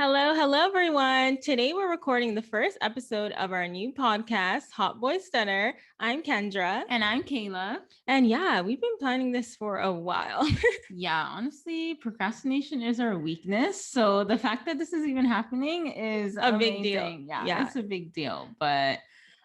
Hello, hello, everyone. Today we're recording the first episode of our new podcast, Hot Boy Stutter. I'm Kendra. And I'm Kayla. And yeah, we've been planning this for a while. Yeah, honestly, procrastination is our weakness. So the fact that this is even happening is A big deal. amazing. Yeah, Yeah. it's a big deal. But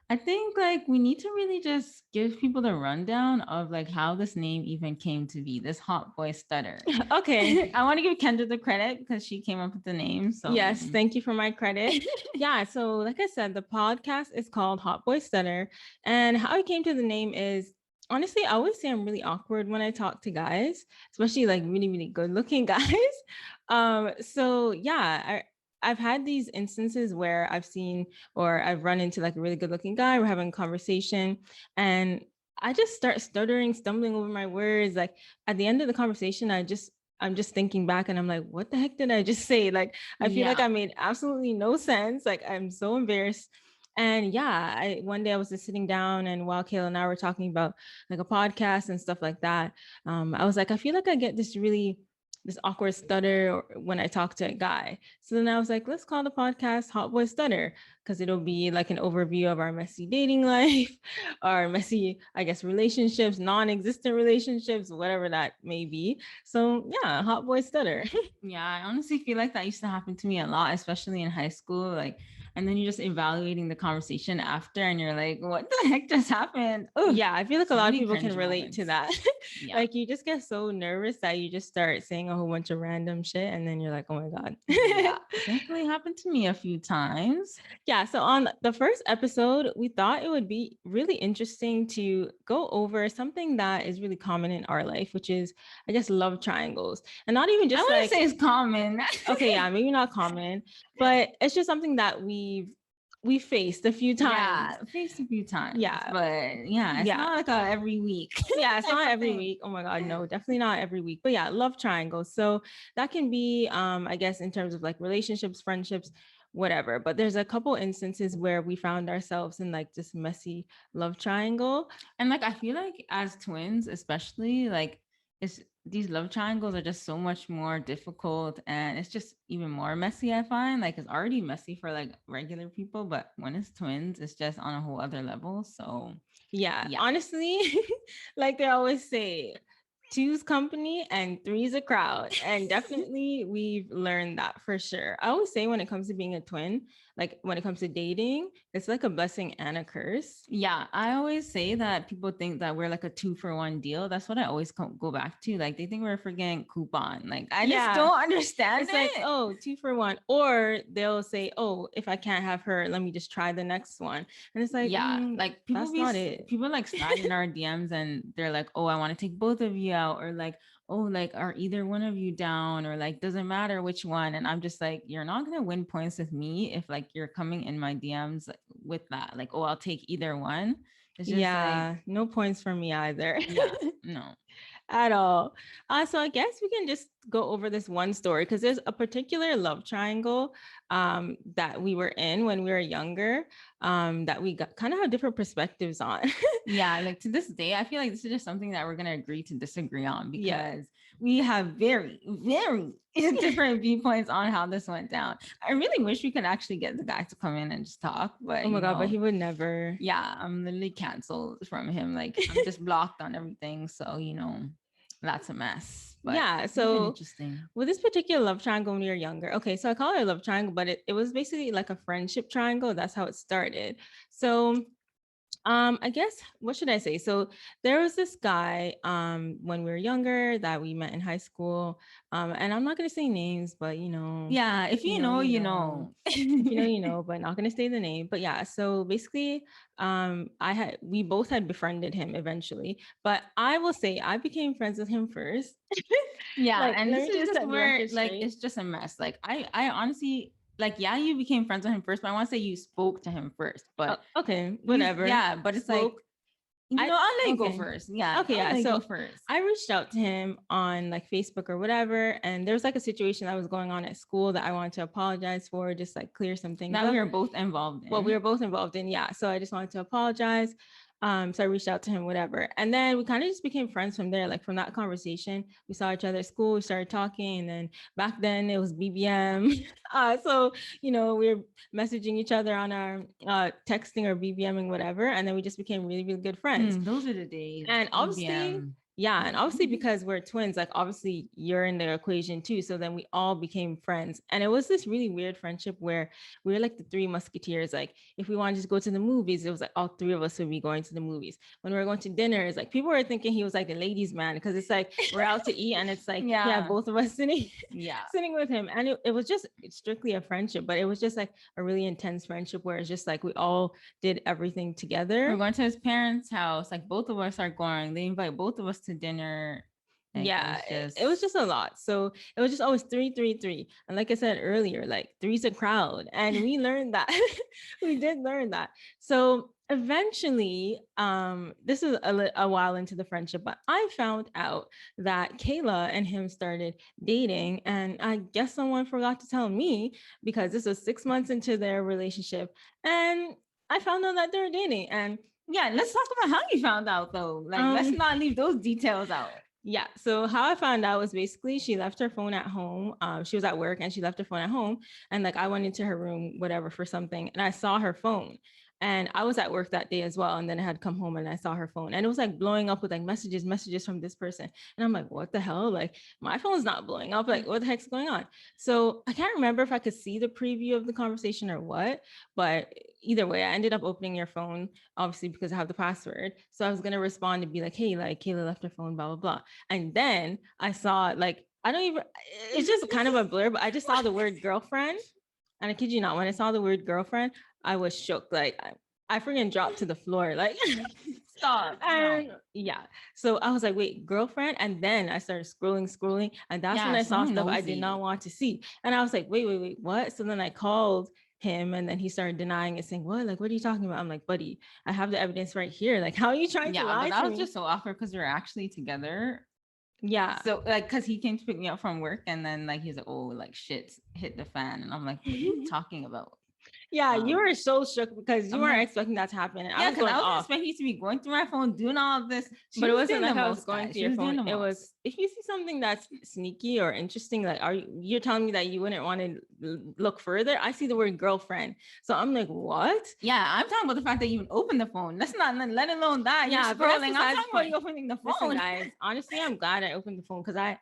I think we need to really just give people the rundown of how this name even came to be, this Hot Boy Stutter. Okay. I want to give Kendra the credit because she came up with the name. So yes, thank you for my credit. Yeah, so like I said, the podcast is called Hot Boy Stutter. And how I came to the name is honestly, I always say I'm really awkward when I talk to guys, especially like really, really good looking guys. So yeah, I've had these instances where I've seen or I've run into like a really good looking guy. We're having a conversation and I just start stuttering, stumbling over my words. Like at the end of the conversation, I'm just thinking back and I'm like, what the heck did I just say? Like, I feel like I made absolutely no sense. Like, I'm so embarrassed. And yeah, one day I was just sitting down and while Kayla and I were talking about like a podcast and stuff like that, I was like, I feel like I get this awkward stutter when I talk to a guy. So then I was like, let's call the podcast Hot Boy Stutter because it'll be like an overview of our messy dating life, our messy, I guess, relationships, non-existent relationships, whatever that may be. So yeah, Hot Boy Stutter. Yeah, I honestly feel like that used to happen to me a lot, especially in high school. And then you're just evaluating the conversation after, and you're like, what the heck just happened? Ooh, yeah, I feel like so a lot of many people can cringe relate to that. moments. Yeah. Like you just get so nervous that you just start saying a whole bunch of random shit and then you're like, oh my God. Yeah, definitely happened to me a few times. Yeah, so on the first episode, we thought it would be really interesting to go over something that is really common in our life, which is, I guess, love triangles. And not even I just wouldn't like say it's common. okay, yeah, maybe not common, but it's just something that we faced a few times. Yeah, faced a few times. Yeah. But yeah, it's not like a every week. Yeah, it's type not of every thing. week. Oh my God, no, definitely not every week. But yeah, love triangles. So that can be I guess in terms of like relationships, friendships, whatever. But there's a couple instances where we found ourselves in like this messy love triangle. And I feel like as twins, especially, it's these love triangles are just so much more difficult and it's just even more messy. I find it's already messy for regular people, but when it's twins, it's just on a whole other level. So yeah. Honestly, like they always say, two's company and three's a crowd. And definitely we've learned that for sure. I always say when it comes to being a twin, like when it comes to dating, it's like a blessing and a curse. Yeah, I always say that people think that we're like a 2-for-1 deal. That's what I always go back to. They think we're forgetting coupon. I just don't understand it's like, oh, 2-for-1. Or they'll say, oh, if I can't have her, let me just try the next one. And it's like, people that's not it. People slide in our DMs and they're like, oh, I want to take both of you out, or oh, are either one of you down, or doesn't matter which one. And I'm just like, you're not gonna win points with me if you're coming in my DMs with that, oh, I'll take either one. It's just no points for me either. Yeah, no. At all. So I guess we can just go over this one story because there's a particular love triangle that we were in when we were younger that we got kind of have different perspectives on. Yeah, to this day, I feel like this is just something that we're going to agree to disagree on because we have very, very different viewpoints on how this went down. I really wish we could actually get the guy to come in and just talk, but oh my God, but he would never. Yeah, I'm literally canceled from him. I'm just blocked on everything. So, that's a mess. But yeah, so interesting. With this particular love triangle when we were younger, okay, so I call it a love triangle, but it was basically like a friendship triangle. That's how it started. So I guess what should I say? So there was this guy when we were younger that we met in high school. And I'm not gonna say names, but yeah, if you know, you know. If you know, you know, but not gonna say the name. But yeah, so basically we both had befriended him eventually, but I will say I became friends with him first. Yeah, and this is just where it's just a mess. I honestly yeah, you became friends with him first, but I want to say you spoke to him first. But okay, whatever. Yeah, but it's I'll let you go first. Yeah. Okay. Yeah. So first, I reached out to him on Facebook or whatever, and there was a situation that was going on at school that I wanted to apologize for, just clear some things that we were both involved in. Well, we were both involved in. Yeah. So I just wanted to apologize. So I reached out to him, whatever. And then we kind of just became friends from there. Like from that conversation, we saw each other at school, we started talking. And then back then it was BBM. So, we were messaging each other on our texting or BBMing, whatever. And then we just became really, really good friends. Those are the days. And obviously, BBM. yeah, and obviously because we're twins, like obviously you're in the equation too. So then we all became friends. And it was this really weird friendship where we were like the three musketeers. Like if we wanted to go to the movies, it was like all three of us would be going to the movies. When we were going to dinners, like people were thinking he was like the ladies' man because it's like we're out to eat and it's like both of us sitting sitting with him. And it was just strictly a friendship, but it was just like a really intense friendship where it's just like we all did everything together. We're going to his parents' house, like both of us are going. They invite both of us to dinner. Like, it was just a lot. So it was just always 3 3 3. And like I said earlier, like three's a crowd. And we learned that. We did learn that. So eventually, this is a while into the friendship, but I found out that Kayla and him started dating. And I guess someone forgot to tell me because this was 6 months into their relationship. And I found out that they're dating. And yeah, let's talk about how you found out though. Like, let's not leave those details out. Yeah. So how I found out was basically she left her phone at home. She was at work and she left her phone at home. And like I went into her room, whatever, for something, and I saw her phone. And I was at work that day as well. And then I had come home and I saw her phone. And it was like blowing up with like messages from this person. And I'm like, what the hell? Like my phone's not blowing up. Like, what the heck's going on? So I can't remember if I could see the preview of the conversation or what. But either way, I ended up opening your phone, obviously, because I have the password. So I was gonna respond and be like, hey, like Kayla left her phone, blah, blah, blah. And then I saw like, it's just kind of a blur, but I just saw the word girlfriend. And I kid you not, when I saw the word girlfriend, I was shook. Like I freaking dropped to the floor. Like stop. And yeah. So I was like, wait, girlfriend? And then I started scrolling. And that's when I saw stuff I did not want to see. And I was like, wait, what? So then I called him and then he started denying it, saying, what? Like, what are you talking about? I'm like, buddy, I have the evidence right here. Like, how are you trying to lie to me? Yeah, that was just so awkward because we were actually together. Yeah. So like, cause he came to pick me up from work and then like, he's like, oh, like shit hit the fan. And I'm like, what are you talking about? Yeah, you were so shook because you weren't expecting that to happen. And yeah, because I was expecting you to be going through my phone, doing all of this. But it wasn't like I was going through your phone. It was, if you see something that's sneaky or interesting, like you're telling me that you wouldn't want to look further. I see the word girlfriend. So I'm like, what? Yeah, I'm talking about the fact that you even opened the phone. That's not, let alone that. Yeah, you're scrolling. I'm talking about you opening the phone. Listen, guys, honestly, I'm glad I opened the phone because I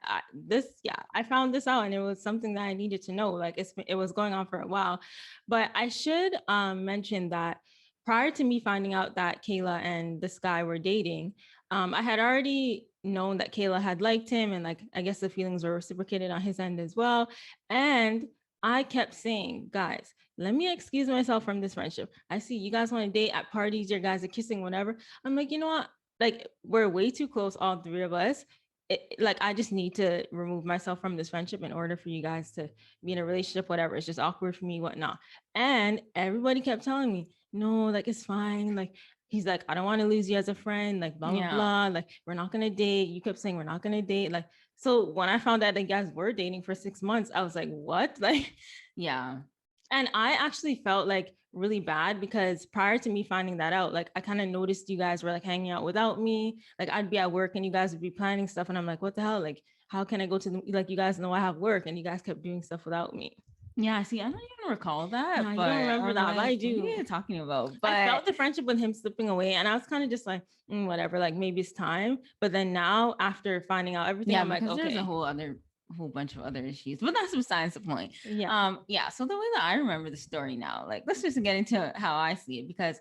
found this out and it was something that I needed to know. Like it was going on for a while. But I should mention that prior to me finding out that Kayla and this guy were dating, I had already known that Kayla had liked him and like, I guess the feelings were reciprocated on his end as well. And I kept saying, guys, let me excuse myself from this friendship. I see you guys want to date at parties, your guys are kissing, whatever. I'm like, you know what? Like, we're way too close, all three of us. Like, I just need to remove myself from this friendship in order for you guys to be in a relationship, whatever. It's just awkward for me, whatnot. And everybody kept telling me, no, like, it's fine. Like, he's like, I don't want to lose you as a friend, like, blah, blah, blah. Like, we're not going to date. You kept saying we're not going to date. Like, so when I found out that you guys were dating for 6 months, I was like, what? Like, yeah. And I actually felt like really bad because prior to me finding that out, like I kind of noticed you guys were like hanging out without me. Like I'd be at work and you guys would be planning stuff. And I'm like, what the hell? Like, how can I go to the, like, you guys know I have work and you guys kept doing stuff without me. Yeah, see, I don't even recall that. No, I don't remember that, but I do. What are you talking about? But I felt the friendship with him slipping away, and I was kind of just like, whatever, like maybe it's time. But then now, after finding out everything, I'm like, okay, there's a whole bunch of other issues, but that's besides the point. Yeah. So the way that I remember the story now, like let's just get into how I see it, because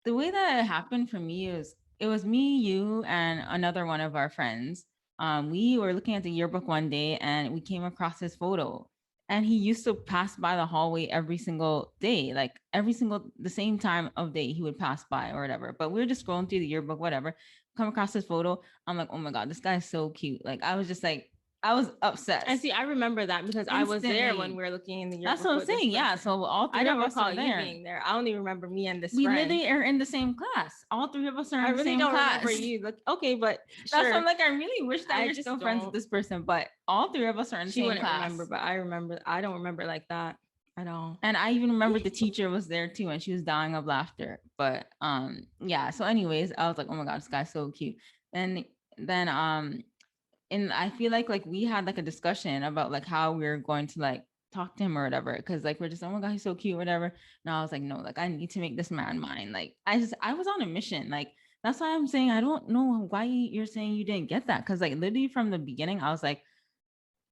the way that it happened for me is it was me, you, and another one of our friends. We were looking at the yearbook one day and we came across his photo. And he used to pass by the hallway every single day, like the same time of day he would pass by or whatever. But we were just scrolling through the yearbook, whatever, come across this photo. I'm like, oh my God, this guy's so cute. Like, I was just like, I was upset. And see, I remember that because I was there when we were looking in the yearbook. That's what I'm saying. Yeah. So all three of us are there. I don't recall you being there. I only remember me and this friend. We literally are in the same class. All three of us are in the same class. I really don't remember you. Like, okay, but sure. That's what I'm like, I really wish that you're still friends with this person, but all three of us are in the same class. Remember, but I remember. I don't remember like that. at all. And I even remember the teacher was there too, and she was dying of laughter. But yeah. So, anyways, I was like, oh my god, this guy's so cute. And then and I feel like we had like a discussion about like how we are going to like talk to him or whatever, because like we're just, oh my god, he's so cute, whatever. And I was like, no, like I need to make this man mine. Like I was on a mission. Like that's why I'm saying I don't know why you're saying you didn't get that, because like literally from the beginning I was like,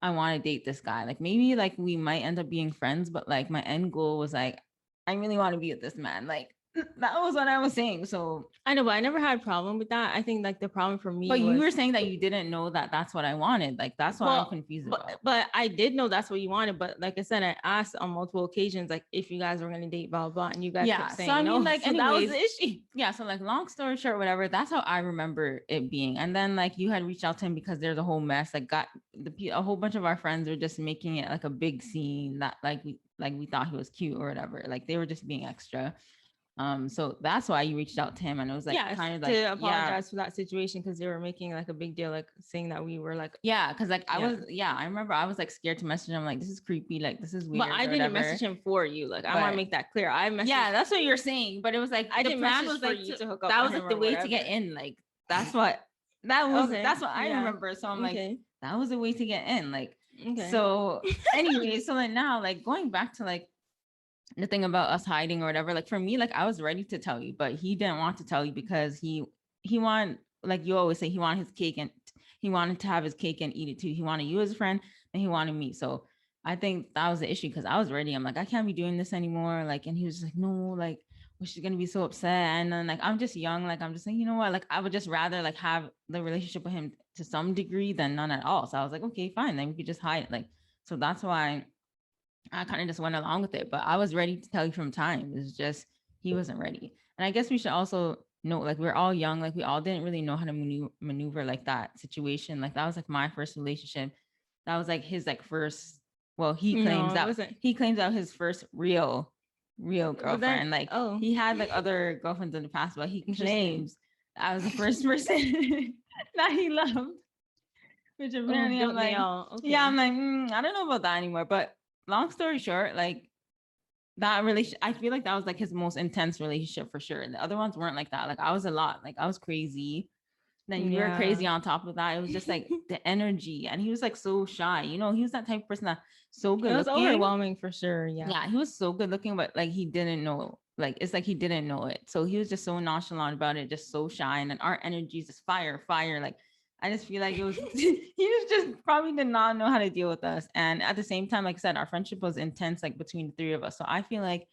I want to date this guy. Like maybe like we might end up being friends, but like my end goal was like, I really want to be with this man. Like that was what I was saying. So I know, but I never had a problem with that. I think like the problem for me but you was, were saying that you didn't know that that's what I wanted. Like that's what I'm confused about. But I did know that's what you wanted. But like I said, I asked on multiple occasions, like if you guys were gonna date, blah blah, and you guys kept saying so I mean, no. like, So anyways, that was the issue. Yeah, so like long story short, whatever. That's how I remember it being. And then like you had reached out to him because there's a whole mess. Like a whole bunch of our friends were just making it like a big scene that like we thought he was cute or whatever. Like they were just being extra. So that's why you reached out to him, and it was like kind of like to apologize for that situation, because they were making like a big deal, like saying that we were like, because like I remember I was like scared to message him, like this is creepy, like this is weird. But I didn't message him for you. Like I want to make that clear. I messaged. Yeah, that's what you're saying. But it was like I didn't message was for like you to hook up. That was like the way to get in. Like that's what that's what I remember. So I'm like, that was the way to get in. Like so anyway, so like now like going back to like the thing about us hiding or whatever, like for me, like I was ready to tell you, but he didn't want to tell you because he wanted, like you always say, he wanted his cake and he wanted to have his cake and eat it too. He wanted you as a friend and he wanted me. So I think that was the issue, because I was ready. I'm like, I can't be doing this anymore. Like, and he was like, no, like, well, she's gonna be so upset. And then like I'm just young, like I'm just like, you know what, like I would just rather like have the relationship with him to some degree than none at all. So I was like, okay, fine, then we could just hide it. Like, so that's why I kind of just went along with it. But I was ready to tell you from time. It's just he wasn't ready. And I guess we should also note, like we're all young, like we all didn't really know how to maneuver like that situation. Like that was like my first relationship. That was like his like first. Well, he claims that his first real girlfriend. Like he had like other girlfriends in the past, but he claims I was the first person that he loved. Which apparently I'm like, I'm like, I don't know about that anymore. But long story short, like that relationship, I feel like that was like his most intense relationship for sure. And the other ones weren't like that. Like I was a lot, like I was crazy. Then you were crazy on top of that. It was just like the energy. And he was like so shy. You know, he was that type of person that so good. It was overwhelming for sure. Yeah. Yeah, he was so good looking, but like he didn't know. Like it's like he didn't know it. So he was just so nonchalant about it, just so shy. And then our energy is just fire. Like I just feel like it was he was just probably did not know how to deal with us. And at the same time, like I said, our friendship was intense, like between the three of us. So I feel like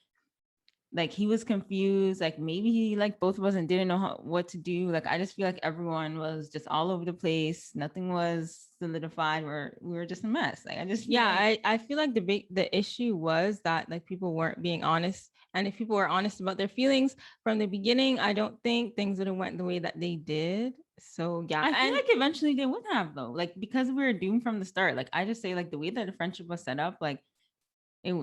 he was confused, like maybe he like both of us and didn't know what to do. Like I just feel like everyone was just all over the place. Nothing was solidified. We were just a mess. Like I just I feel like the issue was that like people weren't being honest. And if people were honest about their feelings from the beginning, I don't think things would have went the way that they did. So yeah, I feel like eventually they would have though, like because we were doomed from the start. Like I just say, like the way that the friendship was set up, like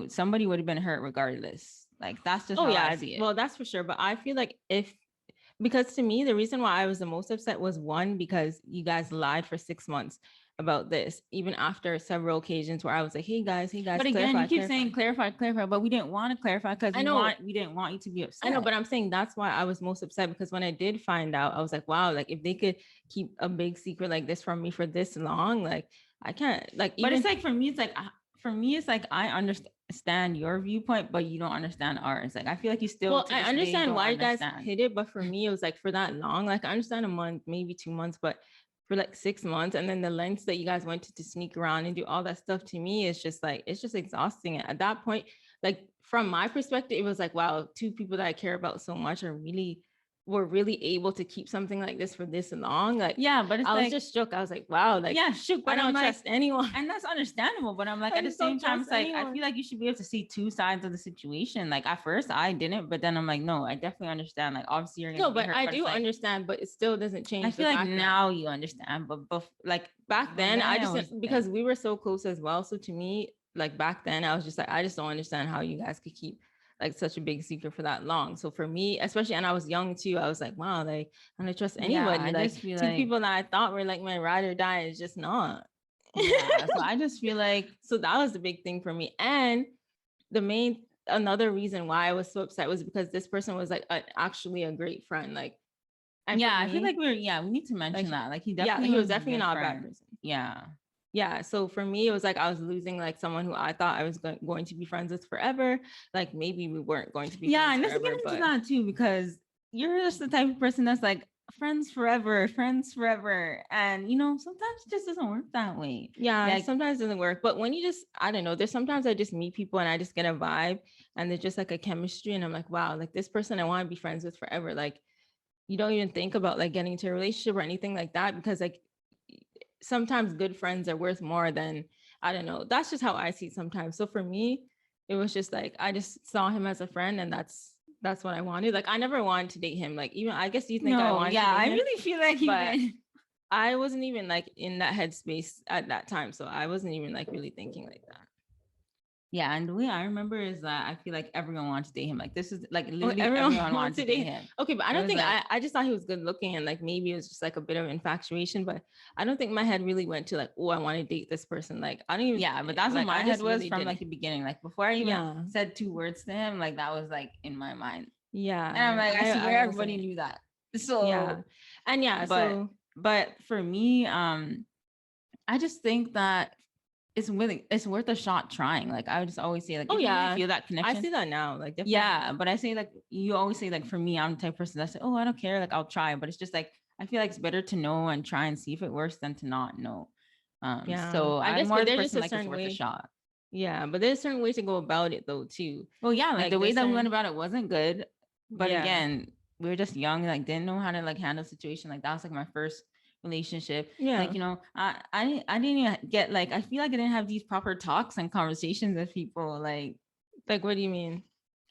somebody would have been hurt regardless. Like that's just how I see it. Well, that's for sure. But I feel like because to me, the reason why I was the most upset was one, because you guys lied for 6 months about this, even after several occasions where I was like, hey guys. But again, you keep saying clarify, but we didn't want to clarify because we didn't want you to be upset. I know, but I'm saying that's why I was most upset, because when I did find out, I was like, wow, like if they could keep a big secret like this from me for this long, like I can't, like. But it's like for me, it's like I understand your viewpoint, but you don't understand ours. Like I feel like you still. Well, I understand why you guys hid it, but for me, it was like for that long. Like I understand a month, maybe 2 months, but for like 6 months, and then the lengths that you guys went to sneak around and do all that stuff, to me, it's just like it's just exhausting. At that point, like from my perspective, it was like, wow, two people that I care about so much were really able to keep something like this for this long. Like, yeah, but I was just shook. I was like, wow, like, shook. But I don't trust anyone. And that's understandable. But I'm like, at the same time, it's like, I feel like you should be able to see two sides of the situation. Like at first I didn't, but then I'm like, no, I definitely understand. Like obviously you're gonna but I do understand, but it still doesn't change. I feel like now you understand, but like back then I just, because we were so close as well. So to me, like back then I was just like, I just don't understand how you guys could keep like such a big secret for that long. So for me, especially, and I was young too, I was like, wow, like I don't trust anybody. Like two people that I thought were like my ride or die is just not. Yeah, so I just feel like, so that was the big thing for me. And another reason why I was so upset was because this person was like actually a great friend. Like, and for Yeah, I feel like me, we need to like, mention that. Like he yeah, definitely he was was a definitely good not a bad friend. person. Yeah. Yeah. So for me, it was like I was losing like someone who I thought I was going to be friends with forever. Like maybe we weren't going to be Yeah, friends and let's forever, get into but that too, because you're just the type of person that's like friends forever, friends forever. And you know, sometimes it just doesn't work that way. yeah, Like, sometimes it doesn't work. But when you just, I don't know, there's sometimes I just meet people and I just get a vibe and there's just like a chemistry and I'm like, wow, like this person I want to be friends with forever. Like you don't even think about like getting into a relationship or anything like that because like sometimes good friends are worth more than, I don't know. That's just how I see it sometimes. So for me, it was just like I just saw him as a friend and that's what I wanted. Like I never wanted to date him. Like even I guess you think I no, wanted to yeah, date I him, really feel like you but did. I wasn't even like in that headspace at that time. So I wasn't even like really thinking like that. Yeah, and the way I remember is that I feel like everyone wanted to date him. Like this is like Oh, literally everyone everyone wanted wants to to date date. him. Okay, but I It don't was think like, I just thought he was good looking and like maybe it was just like a bit of infatuation, but I don't think my head really went to like, oh, I want to date this person. Like I don't even yeah, but that's what like my I head just was really from didn't. like the beginning. Like before I even Yeah. said two words to him, like that was like in my mind. And I'm Yeah. like, I I swear everybody wasn't. knew that. Yeah. So, And yeah, but so but for me, I just think that it's worth a shot trying. Like I would just always say, like oh if you really yeah. feel that I connection, see that now. Like definitely. yeah. But I say like you always say like for me, I'm the type of person that say, oh, I don't care, like I'll try. But it's just like I feel like it's better to know and try and see if it works than to not know. Yeah. So I I'm guess more but the there's just person a like it's certain worth a way. shot. Yeah, but there's a certain way to go about it though too. Well, yeah, like the Like way there's that we went certain about it wasn't good. But yeah. again, we were just young, like didn't know how to like handle a situation. Like that was like my first relationship. Like, Yeah. you know, I didn't even get like I feel like I didn't have these proper talks and conversations with people Like what do you mean?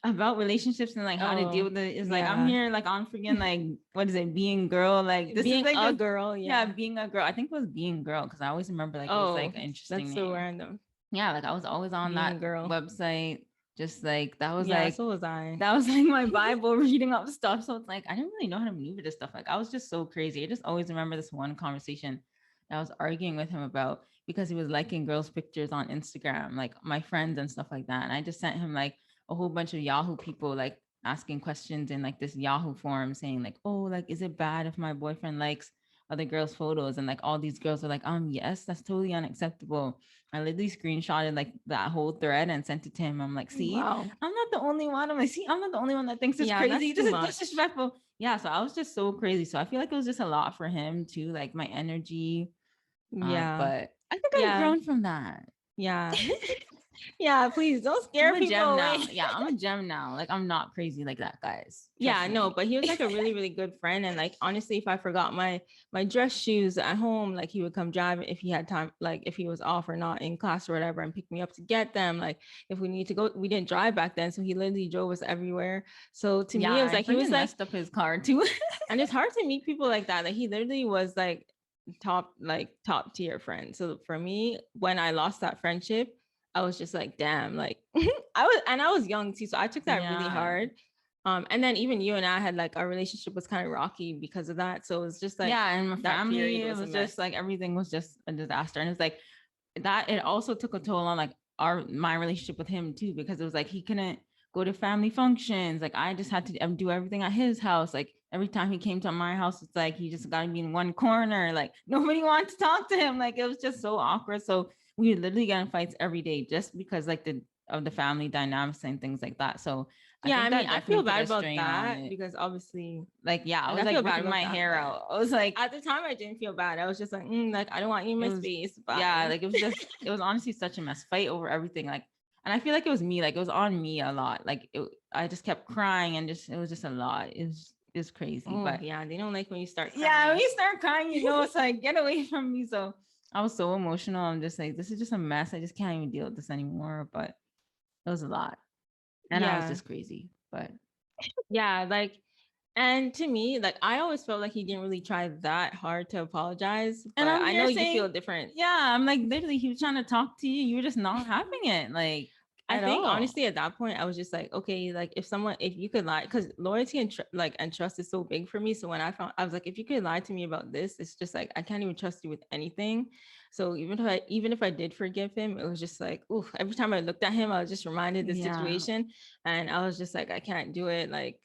about relationships and like how to deal Oh, with it. It's like I'm yeah. here like on freaking like what is it, being girl? Like this is Being like a the girl, yeah, yeah. being a girl. I think it was being girl because I always remember like it was Oh, like an interesting that's so name. random. Yeah, like I was always on Being a that girl. website, just like Yeah, so was I. that was like my Bible reading up stuff. So it's like I didn't really know how to maneuver this stuff. Like I was just so crazy. I just always remember this one conversation that I was arguing with him about because he was liking girls' pictures on Instagram, like my friends and stuff like that. And I just sent him like a whole bunch of Yahoo people like asking questions in like this Yahoo forum saying like, oh, like is it bad if my boyfriend likes other girls' photos? And like all these girls were like, yes, that's totally unacceptable. I literally screenshotted like that whole thread and sent it to him. I'm like, see, Wow. I'm not the only one. I'm like, see, I'm not the only one that thinks it's Yeah, crazy. that's This too is much. disrespectful. Yeah. So I was just so crazy. So I feel like it was just a lot for him too, like my energy. Yeah. But I think I've Yeah. grown from that. Yeah. Yeah, please don't I'm scare a people gem away. now. Yeah, I'm a gem now. Like I'm not crazy like that, guys. Trust Yeah, no, me. but he was like a really, really good friend. And like honestly, if I forgot my dress shoes at home, like he would come drive if he had time, like if he was off or not in class or whatever, and pick me up to get them. Like if we need to go, we didn't drive back then. So he literally drove us everywhere. So to Yeah, me, it was I like he was freaking like, messed up his car too. and it's hard to meet people like that. Like he literally was top tier friend. So for me, when I lost that friendship, I was just like, damn, like I was young too. So I took that really Yeah. hard. And then even you and I had like our relationship was kind of rocky because of that. So it was just like Yeah, and my that period family, it was a was just mess. like everything was just a disaster. And it's like that it also took a toll on like my relationship with him too, because it was like he couldn't go to family functions. Like I just had to do everything at his house. Like every time he came to my house, it's like he just got to be in one corner. Like nobody wanted to talk to him. Like it was just so awkward. So we literally got in fights every day just because like the family dynamics and things like that. So I Yeah, I think mean, that I feel definitely put bad a about strain on that it. because obviously, Like yeah, I like was I like feel bad ripping about my that, hair but out. I was like, at the time I didn't feel bad. I was just like, like I don't want you in it my was space. yeah, Bye. like it was honestly such a mess. Fight over everything. Like and I feel like it was me, like it was on me a lot. Like I just kept crying and just it was just a lot. It was crazy. Oh But yeah, they don't like when you start yeah, when crying. you start crying, you know, it's like get away from me. So I was so emotional. I'm just like, this is just a mess. I just can't even deal with this anymore. But it was a lot. And I was Yeah, just crazy. But yeah, like, and to me, like I always felt like he didn't really try that hard to apologize, and but I'm I here know you saying, feel different. yeah, I'm like literally he was trying to talk to you. You were just not having it. Like I at think all. honestly at that point I was just like, okay, like if you could lie, because loyalty and and trust is so big for me. So when I was like, if you could lie to me about this, it's just like I can't even trust you with anything. So even if I did forgive him, it was just like, ooh, every time I looked at him, I was just reminded the Yeah. situation, and I was just like, I can't do it. Like,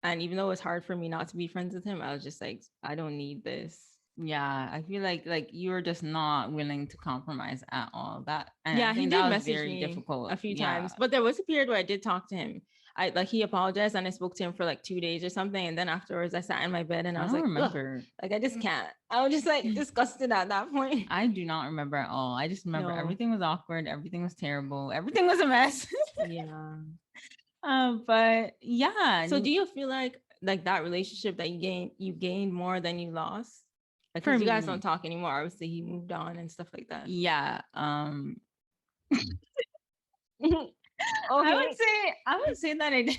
and even though it's hard for me not to be friends with him, I was just like, I don't need this. Yeah, I feel like you're just not willing to compromise at all. That, and I Yeah, he think did that was message very me a difficult. few Yeah, times, but there was a period where I did talk to him. I like he apologized and I spoke to him for like 2 days or something. And then afterwards I sat in my bed and I I was don't like, ugh, remember. like I just can't. I was just like disgusted at that point. I do not remember at all. I just remember No. everything was awkward, everything was terrible, everything was a mess. Yeah. But yeah, So do you feel like that relationship that you gained more than you lost? Like, for because you guys don't me, talk anymore. Obviously, he moved on and stuff like that. yeah. Okay. I would say that it.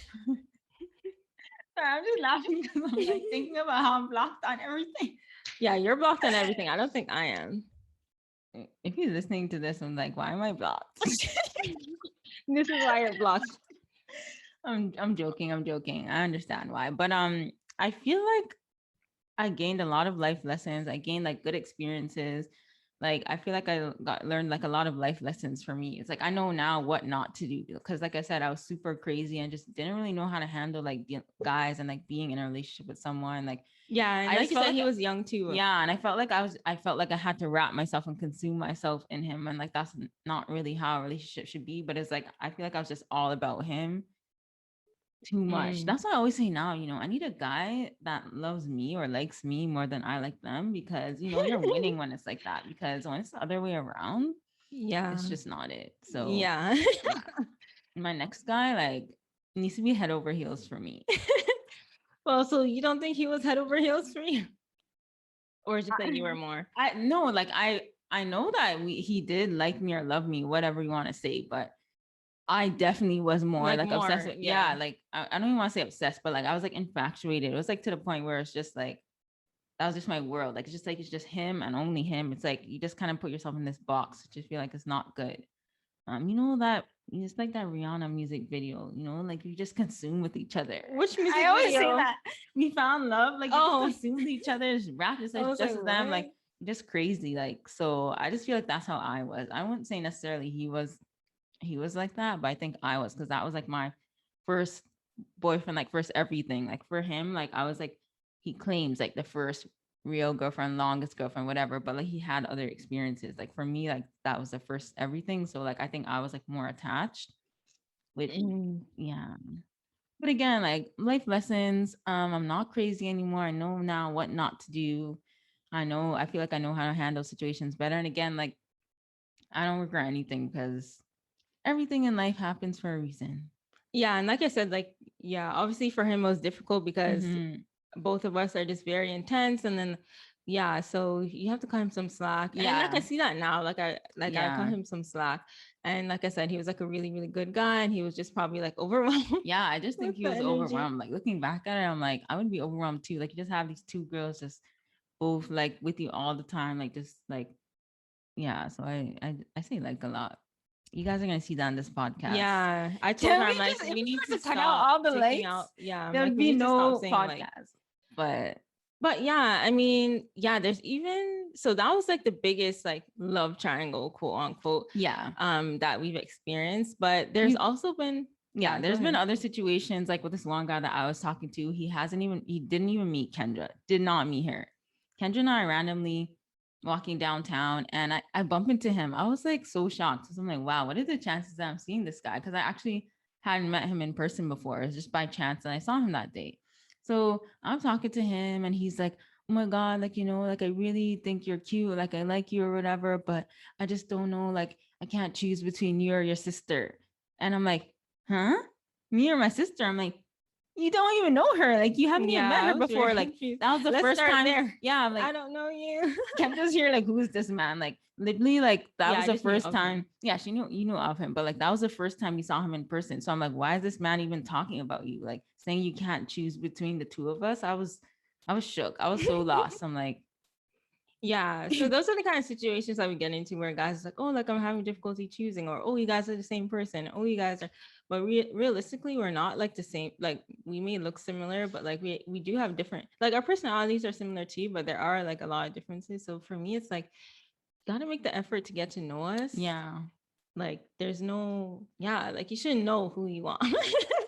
Sorry, I'm just laughing because I'm like thinking about how I'm blocked on everything. Yeah, you're blocked on everything. I don't think I am. If he's listening to this, I'm like, why am I blocked? This is why you're blocked. I'm joking. I'm joking. I understand why. But I feel like I gained a lot of life lessons. I gained like good experiences. Like I feel like I learned like a lot of life lessons for me. It's like I know now what not to do because like I said, I was super crazy and just didn't really know how to handle like guys and like being in a relationship with someone. Like Yeah, and I like just you felt said, like he was young too. yeah, and I felt like I had to wrap myself and consume myself in him. And like that's not really how a relationship should be. But it's like I feel like I was just all about him too much. Mm. That's why I always say now, I need a guy that loves me or likes me more than I like them because you're winning when it's like that. Because when it's the other way around, Yeah. it's just not it. So Yeah. yeah. My next guy like needs to be head over heels for me. Well, so you don't think he was head over heels for you? Or just that you were more? I no, like I know that he did like me or love me, whatever you want to say, but I definitely was more Like like obsessed more, with, yeah. yeah, like I don't even want to say obsessed, but like I was like infatuated. It was like to the point where it's just like that was just my world. Like it's just him and only him. It's like you just kind of put yourself in this box. Just feel like it's not good. That it's like that Rihanna music video, like you just consume with each other. Which music I always say video? that we found love, like you just Oh, consume with each other's rap just I was just like, as them, what? like just crazy. Like so I just feel like that's how I was. I wouldn't say necessarily he was like that, but I think I was because that was like my first boyfriend, like first everything. Like for him, like I was like he claims like the first real girlfriend, longest girlfriend, whatever, but like he had other experiences. Like for me, like that was the first everything. So like I think I was like more attached, which Mm. yeah. But again, like life lessons, I'm not crazy anymore. I know now what not to do. I feel like I know how to handle situations better. And again, like I don't regret anything because everything in life happens for a reason. Yeah, and like I said, like, yeah, obviously for him it was difficult because Mm-hmm. both of us are just very intense, and then yeah, so you have to cut him some slack. And like I Yeah. see that now, I cut Yeah. him some slack. And like I said, he was like a really, really good guy, and he was just probably like overwhelmed Yeah. I just think with he the was energy. overwhelmed. Like looking back at it, I'm like, I would be overwhelmed too. Like you just have these two girls just both like with you all the time. Like just like, yeah. So I say like a lot. You guys are gonna see that on this podcast. Yeah, I told Can her, we I'm like, just if we we need were to to cut out stop all the taking likes, out. Yeah, I'm there like, would we be need to stop no saying like. podcast. But yeah, I mean, yeah, there's even so that was like the biggest like love triangle, quote unquote, Yeah. that we've experienced. But there's You also been, yeah, yeah, go there's been ahead. other situations like with this one guy that I was talking to. He didn't even meet Kendra, did not meet her. Kendra and I randomly walking downtown and I bump into him. I was like so shocked. So I'm like, wow, what are the chances that I'm seeing this guy? Because I actually hadn't met him in person before. It was just by chance and I saw him that day. So I'm talking to him and he's like, oh my God, like, like I really think you're cute. Like I like you or whatever, but I just don't know. Like I can't choose between you or your sister. And I'm like, huh? Me or my sister? I'm like, you don't even know her. Like you haven't even Yeah, met I her was very before. Like confused. that was the Let's first start time. there. Yeah, I'm I like don't know you. Kendra's here. Like who is this man? Like literally, like that Yeah, was I the just knew first of him. time. Yeah, she knew you knew of him, but like that was the first time you saw him in person. So I'm like, why is this man even talking about you? Like saying you can't choose between the two of us. I was shook. I was so lost. I'm like, Yeah. So those are the kind of situations that we get into where guys is like, oh, like I'm having difficulty choosing, or oh, you guys are the same person. Oh, you guys are, but realistically, we're not like the same. Like we may look similar, but like we do have different. Like our personalities are similar too, but there are like a lot of differences. So for me, it's like gotta make the effort to get to know us. Yeah. Like there's no, yeah, like you shouldn't know who you want.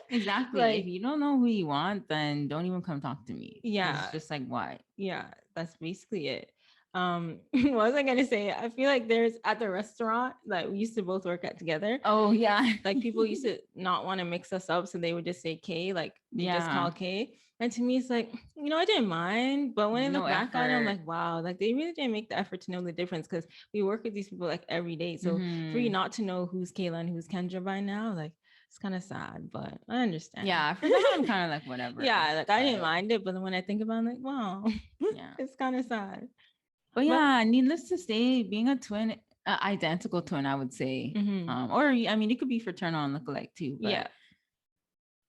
Exactly. If Like you don't know who you want, then don't even come talk to me. Because it's yeah, just like, why? yeah, that's basically it. What was I gonna say? I feel like there's at the restaurant that we used to both work at together. Oh, yeah. Like people used to not want to mix us up, so they would just say K, like they just Yeah. call K. And to me, it's like, I didn't mind, but when I No look back on it, I'm effort. like, wow, like they really didn't make the effort to know the difference because we work with these people like every day. So for you Mhm. not to know who's Kayla and who's Kendra by now, like it's kind of sad, but I understand. Yeah. For that, I'm kind of like, whatever. Yeah, like I didn't But mind it, but then when I think about it, I'm like, wow, yeah. it's kind of sad. But But yeah, needless to say, being a twin, identical twin, I would say. mhm, Or I mean, it could be fraternal and look-alike too, but yeah.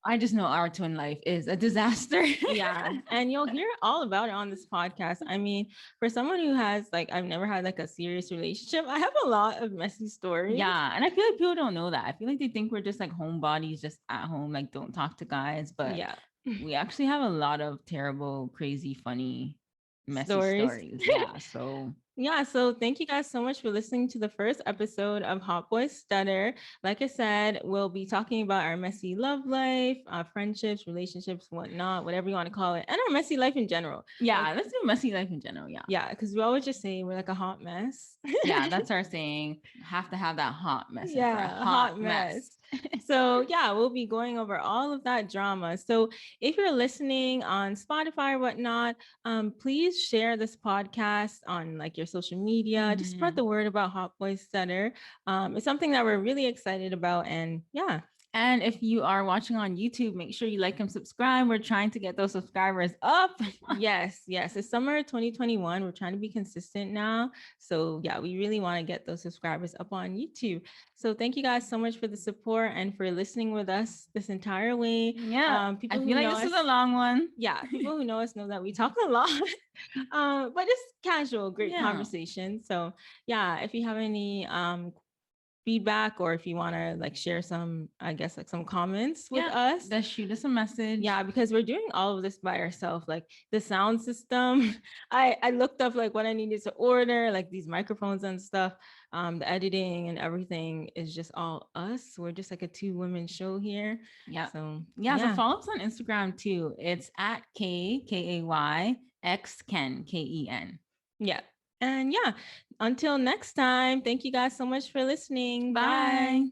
I just know our twin life is a disaster. Yeah, and you'll hear all about it on this podcast. I mean, for someone who has like I've never had like a serious relationship, I have a lot of messy stories. Yeah, and I feel like people don't know that. I feel like they think we're just like homebodies, just at home, like don't talk to guys. But Yeah. we actually have a lot of terrible, crazy, funny, messy Stories. stories. Yeah. So Yeah, so thank you guys so much for listening to the first episode of Hot Boy Stutter. Like I said, we'll be talking about our messy love life, friendships, relationships, whatnot, whatever you want to call it, and our messy life in general. yeah, Like, let's do messy life in general. Yeah. yeah, because we always just say we're like a hot mess. Yeah, that's our saying. Have to have that hot mess in for a Yeah, hot hot mess. mess. So, yeah, we'll be going over all of that drama. So, if you're listening on Spotify or whatnot, please share this podcast on like your social media. Just spread Mhm. the word about Hot Boy Stutter. It's something that we're really excited about. And yeah, And if you are watching on YouTube, make sure you like and subscribe. We're trying to get those subscribers up. yes, yes. It's summer 2021. We're trying to be consistent now. So, yeah, we really want to get those subscribers up on YouTube. So, thank you guys so much for the support and for listening with us this entire way. Yeah. I People feel who like know this us, is a long one. yeah, people who know us know that we talk a lot, but it's casual, great Yeah. conversation. So, yeah, if you have any feedback or if you want to like share some, I guess, like some comments with Yeah. us, Just shoot us a message. yeah, because we're doing all of this by ourselves. Like the sound system, I looked up like what I needed to order, like these microphones and stuff. The editing and everything is just all us. We're just like a two women show here. Yeah. So Yeah. So follow us on Instagram too. It's at KKAY Ken. yeah. And yeah, until next time, thank you guys so much for listening. Bye. Bye.